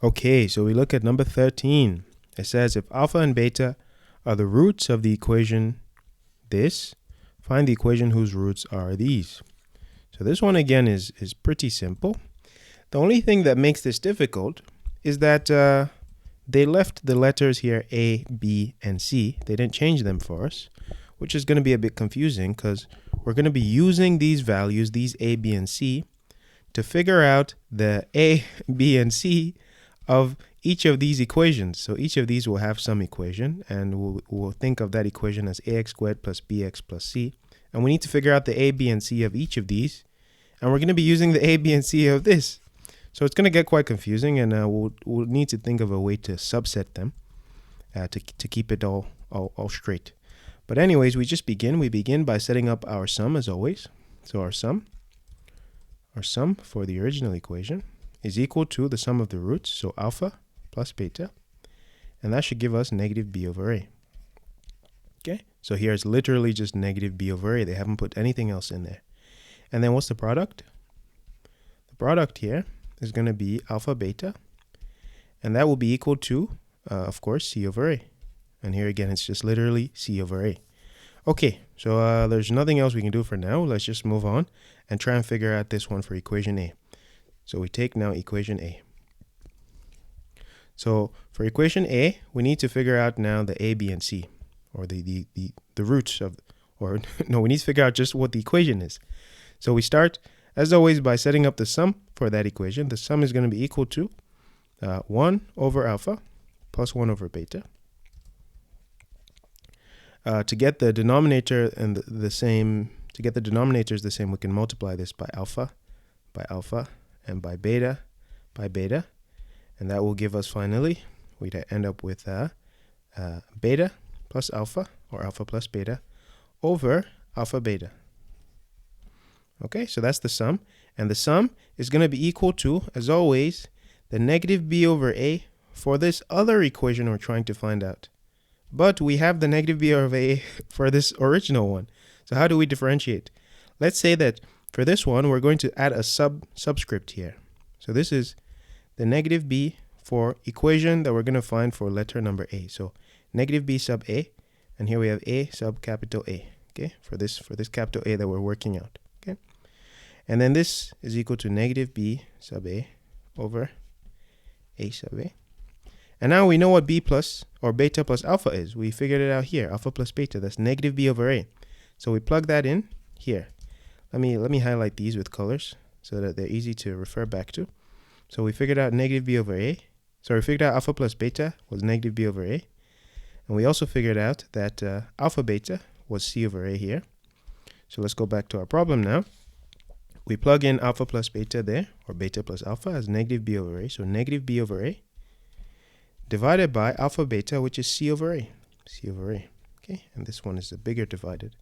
Okay, so we look at number 13. It says if alpha and beta are the roots of the equation this, find the equation whose roots are these. So this one again is pretty simple. The only thing that makes this difficult is that they left the letters here A, B, and C. They didn't change them for us, which is going to be a bit confusing because we're going to be using these values, these A, B, and C, to figure out the A, B, and C of each of these equations. So each of these will have some equation, and we'll think of that equation as ax squared plus bx plus c. And we need to figure out the A, B, and C of each of these. And we're going to be using the A, B, and C of this. So it's going to get quite confusing, and we'll need to think of a way to subset them to keep it all straight. But anyways, we just begin. We begin by setting up our sum as always. So our sum for the original equation is equal to the sum of the roots, so alpha plus beta, and that should give us negative b over a. Okay, so here it's literally just negative b over a. They haven't put anything else in there. And then what's the product? The product here is going to be alpha beta, and that will be equal to, of course, c over a. And here again, it's just literally c over a. Okay, so there's nothing else we can do for now. Let's just move on and try and figure out this one for equation A. So we take now equation A. So for equation A, we need to figure out now the A, B, and C, or the roots of, or no, we need to figure out just what the equation is. So we start, as always, by setting up the sum for that equation. The sum is going to be equal to 1 over alpha plus 1 over beta. To get the denominator and the same, to get the denominators the same, we can multiply this by alpha, and by beta, and that will give us finally, we'd end up with beta plus alpha, or alpha plus beta, over alpha beta. Okay, so that's the sum, and the sum is going to be equal to, as always, the negative b over a for this other equation we're trying to find out. But we have the negative b over a for this original one. So how do we differentiate? Let's say that for this one, we're going to add a subscript here. So this is the negative b for equation that we're going to find for letter number a. So negative b sub a, and here we have a sub capital A, okay, for this capital A that we're working out, okay? And then this is equal to negative b sub a over a sub a. And now we know what b plus, or beta plus alpha is. We figured it out here, alpha plus beta, that's negative b over a. So we plug that in here. Let me highlight these with colors so that they're easy to refer back to. So we figured out negative b over a. So we figured out alpha plus beta was negative b over a. And we also figured out that alpha beta was c over a here. So let's go back to our problem now. We plug in alpha plus beta there, or beta plus alpha, as negative b over a. So negative b over a divided by alpha beta, which is c over a. Okay, and this one is the bigger divided.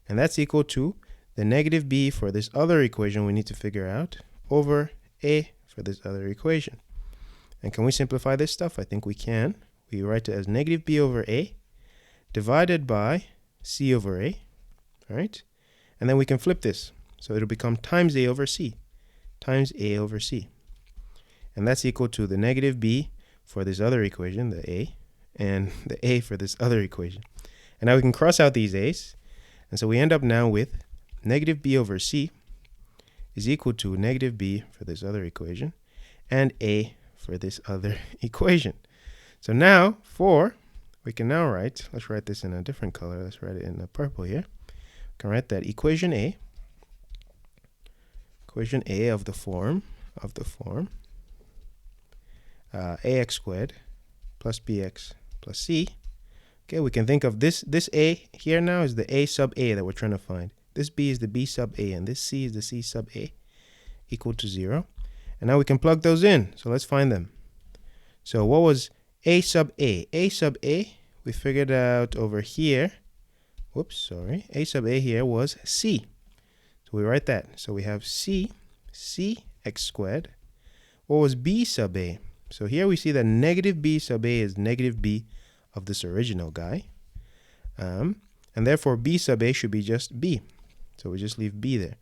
And that's equal to the negative b for this other equation we need to figure out over a for this other equation. And can we simplify this stuff? I think we can. We write it as negative b over a divided by c over a, all right? And then we can flip this. So it'll become times a over c, times a over c. And that's equal to the negative b for this other equation, the a, and the a for this other equation. And now we can cross out these a's. And so we end up now with negative b over c is equal to negative b for this other equation and a for this other equation. So now we can now write, let's write this in a different color. Let's write it in the purple here. We can write that equation a of the form ax squared plus bx plus c. Okay, we can think of this a here now is the a sub a that we're trying to find. This b is the b sub a, and this c is the c sub a, equal to 0. And now we can plug those in. So let's find them. So what was a sub a? A sub a, we figured out over here. Whoops, sorry. A sub a here was c. So we write that. So we have c x squared. What was b sub a? So here we see that negative b sub a is negative b of this original guy. And therefore b sub a should be just b. So we just leave b there.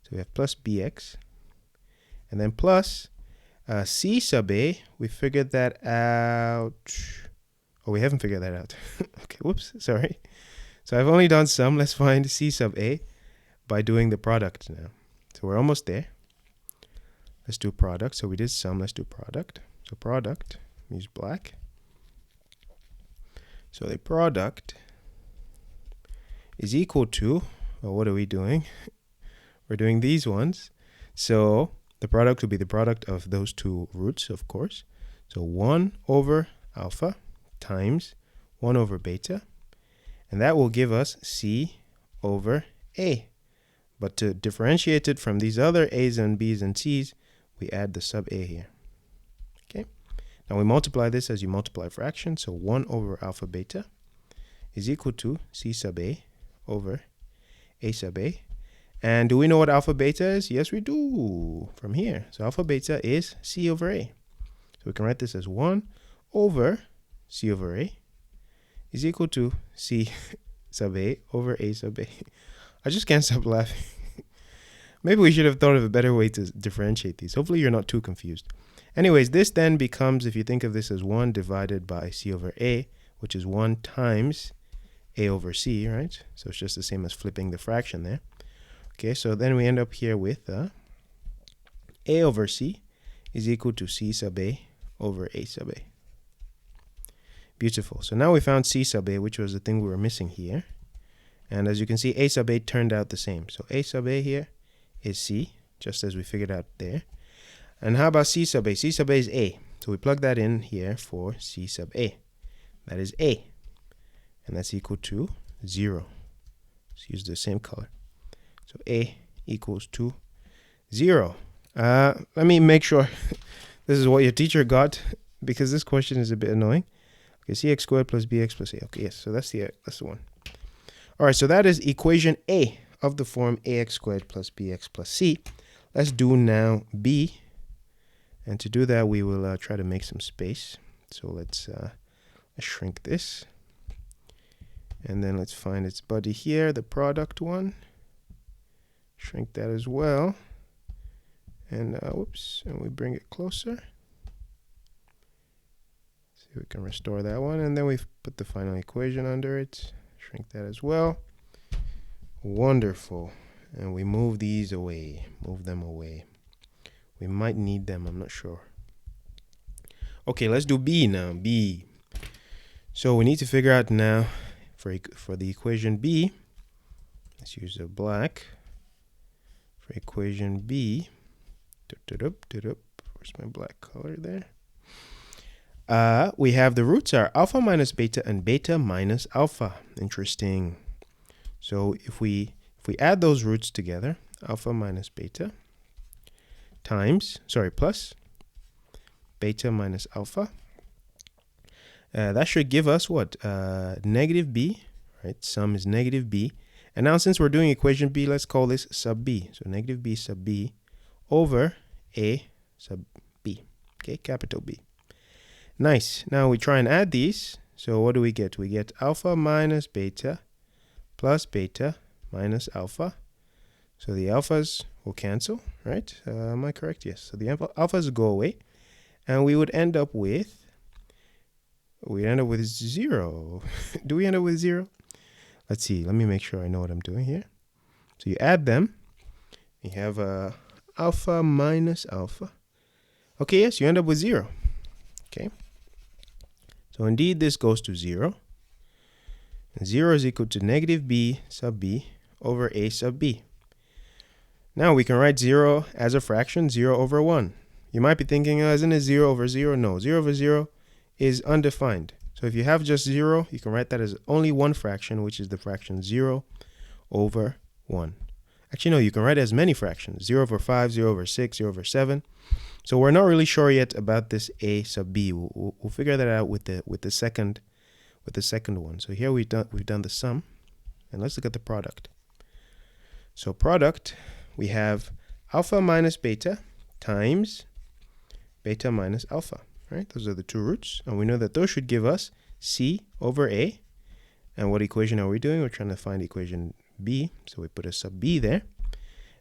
So we have plus bx. And then plus C sub A, we figured that out. Oh, we haven't figured that out. Okay, whoops, sorry. So I've only done sum. Let's find C sub A by doing the product now. So we're almost there. Let's do product. So we did sum, let's do product. So product, use black. So the product is equal to, well, what are we doing? We're doing these ones. So the product will be the product of those two roots, of course. So 1 over alpha times 1 over beta. And that will give us C over A. But to differentiate it from these other A's and B's and C's, we add the sub A here. Okay. Now we multiply this as you multiply fractions. So 1 over alpha beta is equal to C sub A over A sub A. And do we know what alpha beta is? Yes, we do from here. So alpha beta is C over A. So we can write this as 1 over C over A is equal to C sub A over A sub A. I just can't stop laughing. Maybe we should have thought of a better way to differentiate these. Hopefully you're not too confused. Anyways, this then becomes, if you think of this as 1 divided by C over A, which is 1 times A over C, right? So it's just the same as flipping the fraction there. Okay, so then we end up here with A over C is equal to C sub A over A sub A. Beautiful. So now we found C sub A, which was the thing we were missing here. And as you can see, A sub A turned out the same. So A sub A here is C, just as we figured out there. And how about C sub A? C sub A is A. So we plug that in here for C sub A. That is A. And that's equal to 0. Let's use the same color. So A equals to 0. Let me make sure this is what your teacher got, because this question is a bit annoying. Okay, cx squared plus bx plus a. Okay, yes, so that's the one. All right, so that is equation A of the form ax squared plus bx plus c. Let's do now B. And to do that, we will try to make some space. So let's shrink this. And then let's find its buddy here, the product one. Shrink that as well. And whoops, and we bring it closer. See if we can restore that one. And then we put the final equation under it. Shrink that as well. Wonderful. And we move these away. Move them away. We might need them, I'm not sure. Okay, let's do B now. B. So we need to figure out now for the equation B. Let's use a black. For equation B. Where's my black color there? We have the roots are alpha minus beta and beta minus alpha. Interesting. So if we add those roots together, alpha minus beta plus beta minus alpha, that should give us what? Negative b, right? Sum is negative b. And now since we're doing equation b, let's call this sub b. So negative b sub b over a sub b. Okay, capital B. Nice. Now we try and add these. So what do we get? We get alpha minus beta plus beta minus alpha. So the alphas will cancel, right? Am I correct? Yes. So the alphas go away. And we would end up with 0. Do we end up with 0? Let's see. Let me make sure I know what I'm doing here. So you add them. You have alpha minus alpha. Okay, yes, you end up with 0. Okay. So indeed, this goes to 0. And 0 is equal to negative b sub b over a sub b. Now we can write 0 as a fraction, 0 over 1. You might be thinking, isn't it 0 over 0? No, 0 over 0 is undefined. So if you have just 0, you can write that as only one fraction, which is the fraction 0 over 1. Actually, no, you can write as many fractions, 0 over 5, 0 over 6, 0 over 7. So we're not really sure yet about this a sub b. We'll figure that out with the second one. So here we've done the sum, and let's look at the product. So product, we have alpha minus beta times beta minus alpha, right? Those are the two roots, and we know that those should give us c over a. And what equation are we doing? We're trying to find equation b, so we put a sub b there.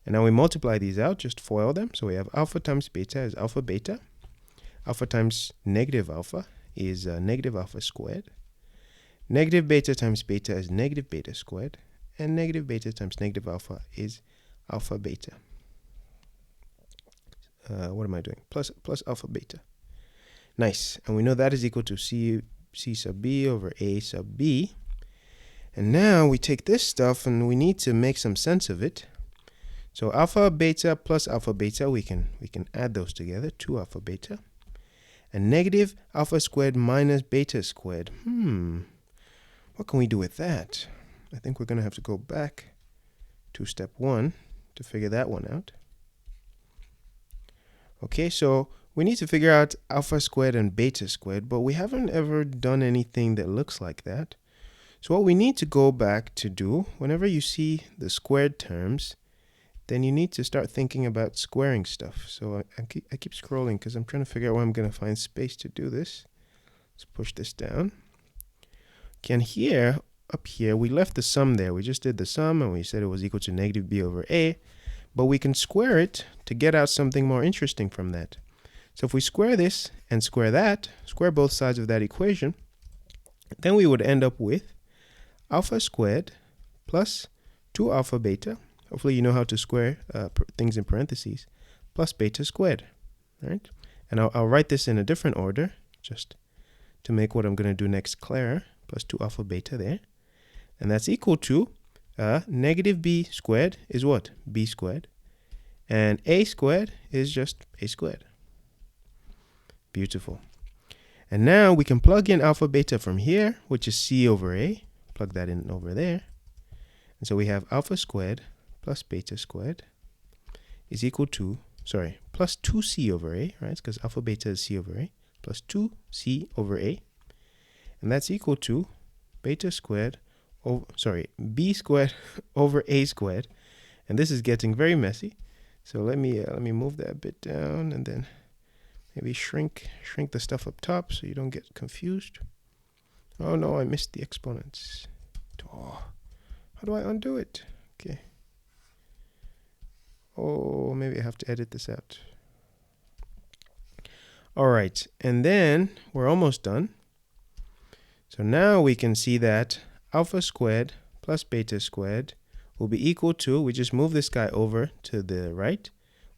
And now we multiply these out, just FOIL them. So we have alpha times beta is alpha beta. Alpha times negative alpha is negative alpha squared. Negative beta times beta is negative beta squared. And negative beta times negative alpha is alpha beta. What am I doing? Plus alpha beta. Nice. And we know that is equal to C sub B over A sub B. And now we take this stuff and we need to make some sense of it. So alpha beta plus alpha beta, we can add those together, 2 alpha beta. And negative alpha squared minus beta squared. What can we do with that? I think we're going to have to go back to step 1 to figure that one out. Okay, so we need to figure out alpha squared and beta squared, but we haven't ever done anything that looks like that. So what we need to go back to do, whenever you see the squared terms, then you need to start thinking about squaring stuff. So I keep scrolling because I'm trying to figure out where I'm going to find space to do this. Let's push this down. Okay, and here, up here, we left the sum there. We just did the sum and we said it was equal to negative b over a. But we can square it to get out something more interesting from that. So if we square this and square that, square both sides of that equation, then we would end up with alpha squared plus 2 alpha beta. Hopefully you know how to square things in parentheses, plus beta squared. Right? And I'll write this in a different order, just to make what I'm going to do next clearer, plus 2 alpha beta there. And that's equal to negative b squared is what? B squared. And a squared is just a squared. Beautiful. And now we can plug in alpha beta from here, which is c over a. Plug that in over there. And so we have alpha squared plus beta squared is equal to, plus 2c over a, right? Because alpha beta is c over a, plus 2c over a. And that's equal to beta squared, b squared over a squared. And this is getting very messy. So let me move that a bit down and then maybe shrink the stuff up top so you don't get confused. Oh no, I missed the exponents. Oh, how do I undo it? Okay. Oh, maybe I have to edit this out. All right, and then we're almost done. So now we can see that alpha squared plus beta squared will be equal to, we just move this guy over to the right.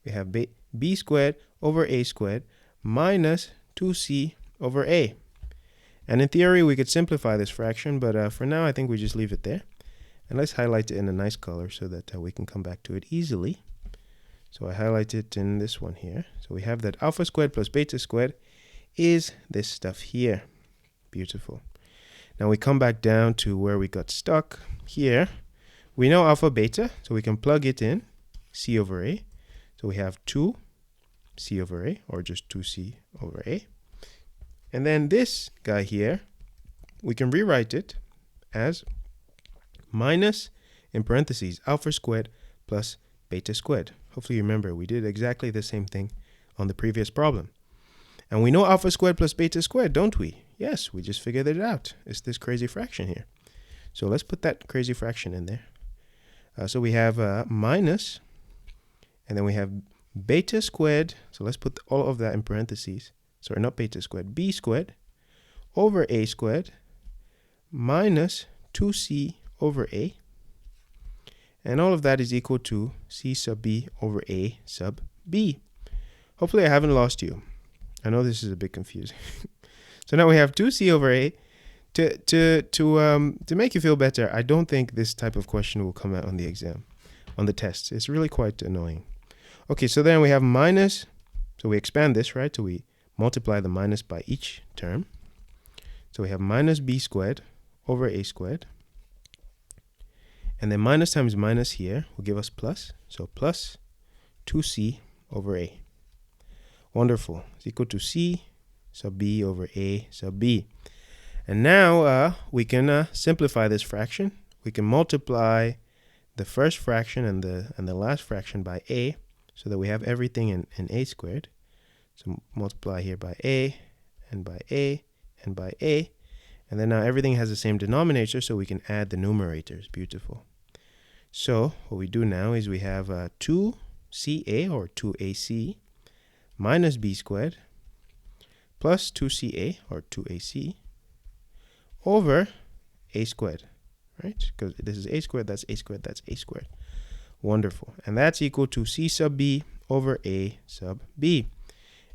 We have b squared over a squared minus 2c over a. And in theory, we could simplify this fraction, but for now, I think we just leave it there. And let's highlight it in a nice color so that we can come back to it easily. So I highlight it in this one here. So we have that alpha squared plus beta squared is this stuff here. Beautiful. Now we come back down to where we got stuck here. We know alpha beta, so we can plug it in, c over a. So we have 2c over a, or just 2c over a. And then this guy here, we can rewrite it as minus, in parentheses, alpha squared plus beta squared. Hopefully you remember, we did exactly the same thing on the previous problem. And we know alpha squared plus beta squared, don't we? Yes, we just figured it out. It's this crazy fraction here. So let's put that crazy fraction in there. So we have minus, and then we have beta squared. So let's put all of that in parentheses. Sorry, not beta squared, b squared over a squared minus 2c over a. And all of that is equal to c sub b over a sub b. Hopefully I haven't lost you. I know this is a bit confusing. So now we have 2c over a. To make you feel better, I don't think this type of question will come out on the exam, on the test. It's really quite annoying. Okay, so then we have minus, so we expand this, right? So we multiply the minus by each term. So we have minus b squared over a squared. And then minus times minus here will give us plus. So plus 2c over a. Wonderful. It's equal to c sub b over a sub b. And now we can simplify this fraction. We can multiply the first fraction and the last fraction by a so that we have everything in a squared. So multiply here by a and by a and by a. And then now everything has the same denominator, so we can add the numerators. Beautiful. So what we do now is we have 2ca or 2ac minus b squared plus 2ca, or 2ac, over a squared, right? Because this is a squared, that's a squared, that's a squared. Wonderful. And that's equal to c sub b over a sub b.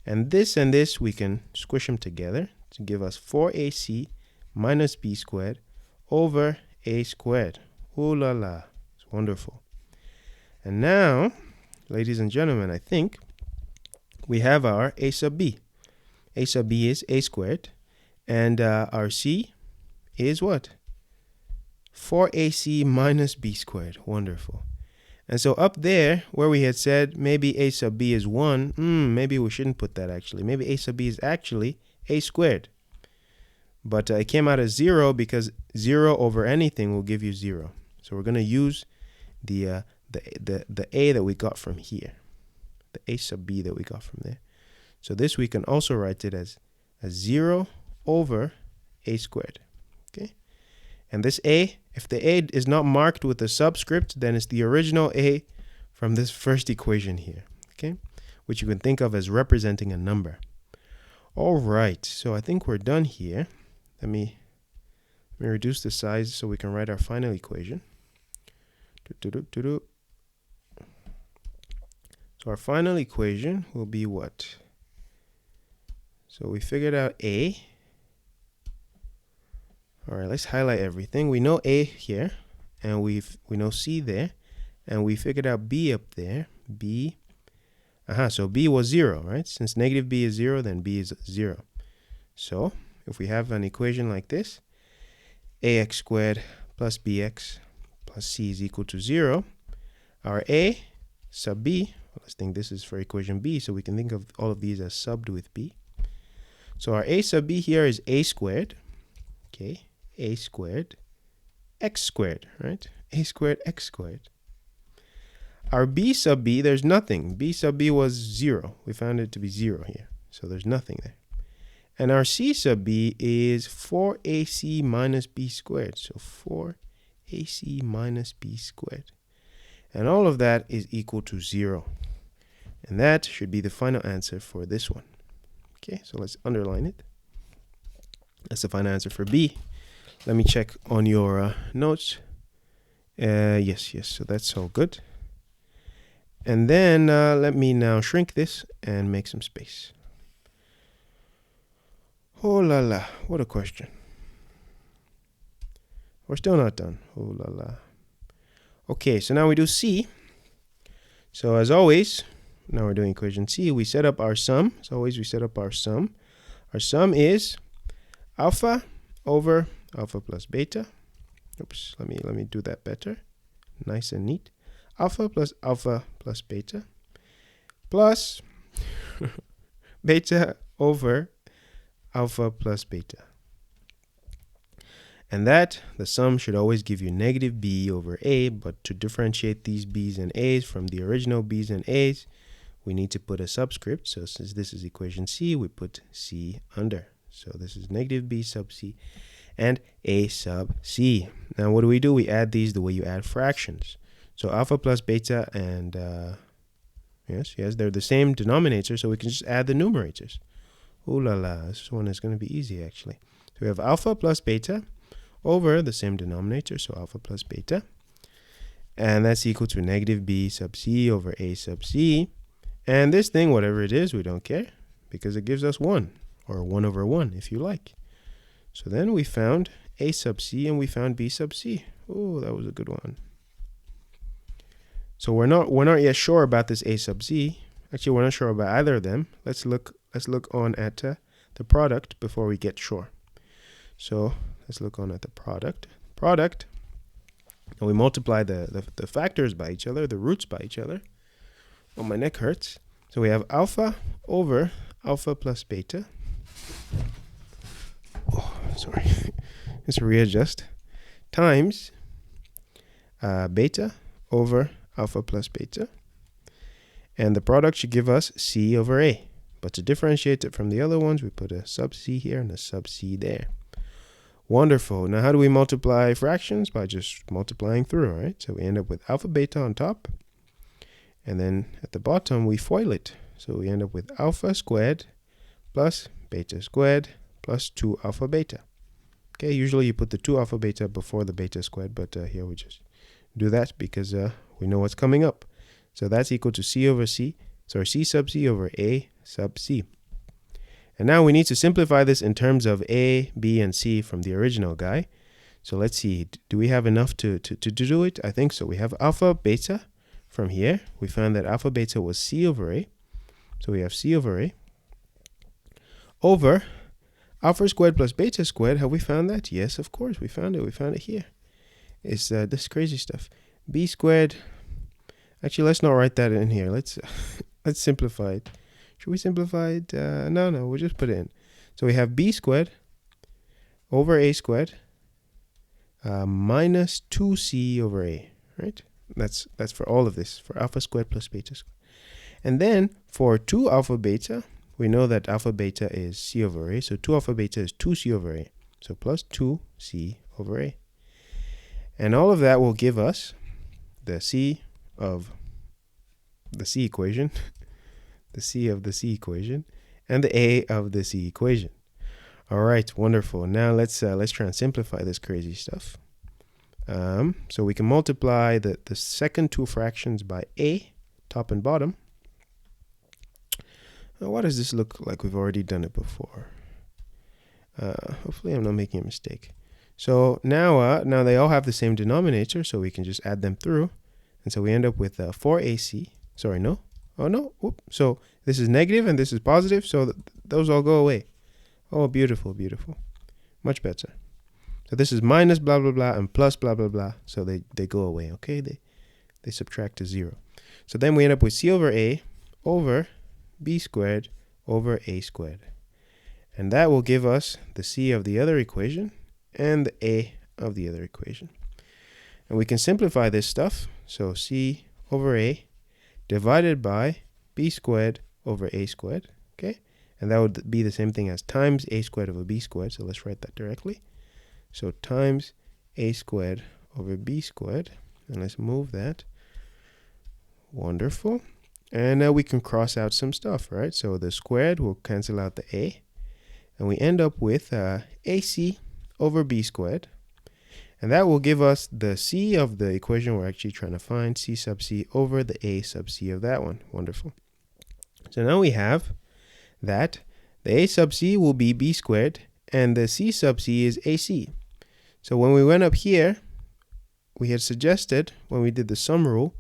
And this we can squish them together to give us 4ac minus b squared over a squared. Ooh la la. It's wonderful. And now, ladies and gentlemen, I think we have our a sub b. A sub b is a squared. And our c is what? 4ac minus b squared. Wonderful. And so up there, where we had said maybe a sub b is 1, maybe we shouldn't put that actually. Maybe a sub b is actually a squared. But it came out as 0 because 0 over anything will give you 0. So we're going to use the a that we got from here, the a sub b that we got from there. So this we can also write it as 0 over a squared. Okay. And this a, if the a is not marked with a subscript, then it's the original a from this first equation here, okay, which you can think of as representing a number. All right, so I think we're done here. Let me reduce the size so we can write our final equation. So our final equation will be what? So we figured out a. All right, let's highlight everything. We know a here, and we know c there, and we figured out b up there. B. So b was 0, right? Since negative b is 0, then b is 0. So if we have an equation like this, ax squared plus bx plus c is equal to 0, our a sub b, let's think this is for equation b, so we can think of all of these as subbed with b. So our a sub b here is a squared, okay, a squared x squared, right? A squared x squared. Our b sub b, there's nothing. B sub b was 0. We found it to be 0 here, so there's nothing there. And our c sub b is 4ac minus b squared, so 4ac minus b squared. And all of that is equal to 0. And that should be the final answer for this one. Okay, so let's underline it. That's the final answer for B. Let me check on your notes. Yes, so that's all good. And then let me now shrink this and make some space. Oh la la, what a question. We're still not done. Oh la la. Okay, so now we do C. So as always, now we're doing equation C. We set up our sum. As always, we set up our sum. Our sum is alpha over alpha plus beta. Oops, let me do that better. Nice and neat. Alpha plus beta plus beta over alpha plus beta. And that, the sum should always give you negative b over a, but to differentiate these b's and a's from the original b's and a's, we need to put a subscript. So since this is equation C, we put C under. So this is negative b sub c and a sub c. Now what do? We add these the way you add fractions. So alpha plus beta and, yes, they're the same denominator, so we can just add the numerators. Ooh la la, this one is going to be easy actually. So we have alpha plus beta over the same denominator, so alpha plus beta. And that's equal to negative b sub c over a sub c. And this thing, whatever it is, we don't care because it gives us 1, or 1 over 1 if you like. So then we found a sub c and we found b sub c. Oh, that was a good one. So we're not yet sure about this a sub c. Actually, we're not sure about either of them. Let's look on at the product before we get sure. So let's look on at the product. And we multiply the factors by each other, the roots by each other. Oh, my neck hurts. So we have alpha over alpha plus beta. Oh, sorry. Let's readjust. Times beta over alpha plus beta. And the product should give us c over a. But to differentiate it from the other ones, we put a sub c here and a sub c there. Wonderful. Now how do we multiply fractions? By just multiplying through, right? So we end up with alpha beta on top. And then at the bottom, we FOIL it. So we end up with alpha squared plus beta squared plus 2 alpha beta. Okay, usually you put the 2 alpha beta before the beta squared, but here we just do that because we know what's coming up. So that's equal to C sub C over A sub C. And now we need to simplify this in terms of A, B, and C from the original guy. So let's see, do we have enough to do it? I think so. We have alpha beta from here. We found that alpha beta was C over A. So we have C over A over alpha squared plus beta squared. Have we found that? Yes, of course, we found it. We found it here. It's this crazy stuff. B squared. Actually, let's not write that in here. Let's simplify it. Should we simplify it? No, we'll just put it in. So we have B squared over A squared minus 2C over A, right? That's for all of this, for alpha squared plus beta squared. And then for 2 alpha beta, we know that alpha beta is C over A. So 2 alpha beta is 2C over A. So plus 2C over A. And all of that will give us the C of the C equation, the C of the C equation, and the A of the C equation. All right, wonderful. Now let's try and simplify this crazy stuff. So we can multiply the second 2 fractions by A, top and bottom. Now, why does this look like we've already done it before? Hopefully I'm not making a mistake. So now they all have the same denominator, so we can just add them through. And so we end up with 4AC. Sorry, no. Oh, no. Whoop. So this is negative and this is positive, so those all go away. Oh, beautiful, beautiful. Much better. So this is minus blah, blah, blah, and plus blah, blah, blah. So they go away, okay? They subtract to 0. So then we end up with C over A over B squared over A squared. And that will give us the C of the other equation and the A of the other equation. And we can simplify this stuff. So C over A divided by B squared over A squared, okay? And that would be the same thing as times A squared over B squared. So let's write that directly. So times A squared over B squared. And let's move that. Wonderful. And we can cross out some stuff, right? So the squared will cancel out the A. And we end up with AC over B squared. And that will give us the C of the equation we're actually trying to find, C sub C over the A sub C of that one. Wonderful. So now we have that the A sub C will be B squared and the C sub C is AC. So when we went up here, we had suggested when we did the sum rule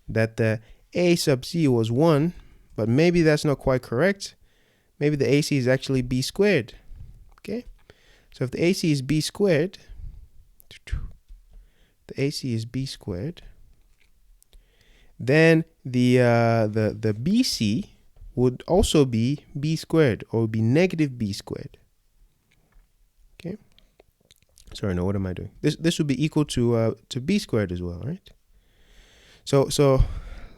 that the A sub C was 1, but maybe that's not quite correct. Maybe the AC is actually B squared. Okay? So if the AC is B squared, the AC is B squared, then the BC would also be B squared, or would be negative B squared. Okay? Sorry, no, what am I doing? This would be equal to B squared as well, right? So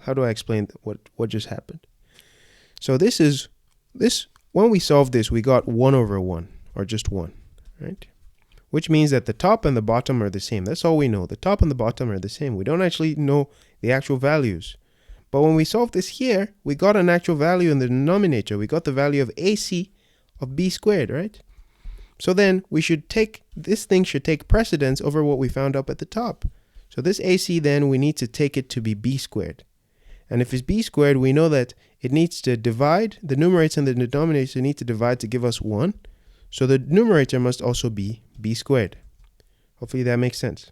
how do I explain what just happened? So this when we solved this, we got 1 over 1, or just 1, right? Which means that the top and the bottom are the same. That's all we know. The top and the bottom are the same. We don't actually know the actual values. But when we solved this here, we got an actual value in the denominator. We got the value of AC of B squared, right? So then this thing should take precedence over what we found up at the top. So this AC then, we need to take it to be B squared. And if it's B squared, we know that it needs to divide, the numerator and the denominator need to divide to give us 1. So the numerator must also be B squared. Hopefully that makes sense.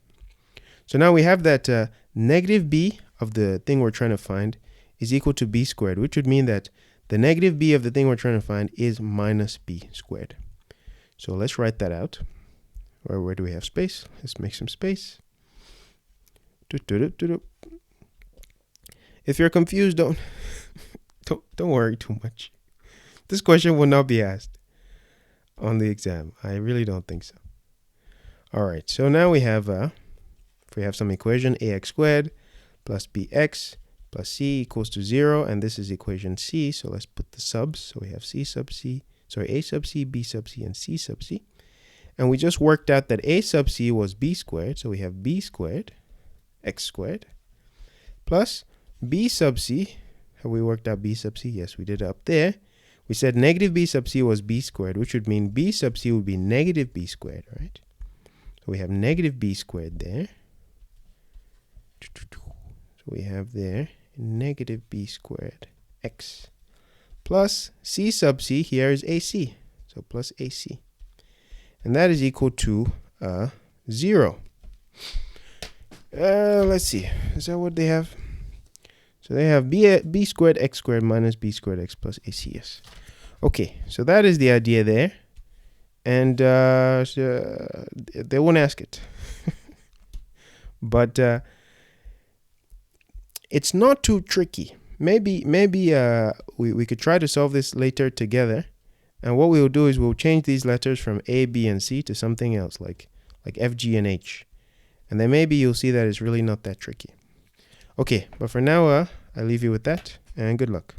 So now we have that negative B of the thing we're trying to find is equal to B squared, which would mean that the negative B of the thing we're trying to find is minus B squared. So let's write that out. Where do we have space? Let's make some space. If you're confused, don't worry too much. This question will not be asked on the exam. I really don't think so. All right, so now we have, if we have some equation, ax squared plus bx plus c equals to 0, and this is equation c, so let's put the subs. So we have a sub c, b sub c, and c sub c. And we just worked out that a sub c was b squared, so we have b squared, x squared, plus b sub c. Have we worked out b sub c? Yes, we did it up there. We said negative b sub c was b squared, which would mean b sub c would be negative b squared, right? So we have negative b squared there. So we have there negative b squared x plus c sub c here is ac. So plus ac. And that is equal to 0. Let's see. Is that what they have? So they have b squared x squared minus b squared x plus ac. Yes. Okay, so that is the idea there. And they won't ask it. But it's not too tricky. Maybe we could try to solve this later together. And what we'll do is we'll change these letters from A, B, and C to something else like F, G, and H. And then maybe you'll see that it's really not that tricky. Okay, but for now, I leave you with that, and good luck.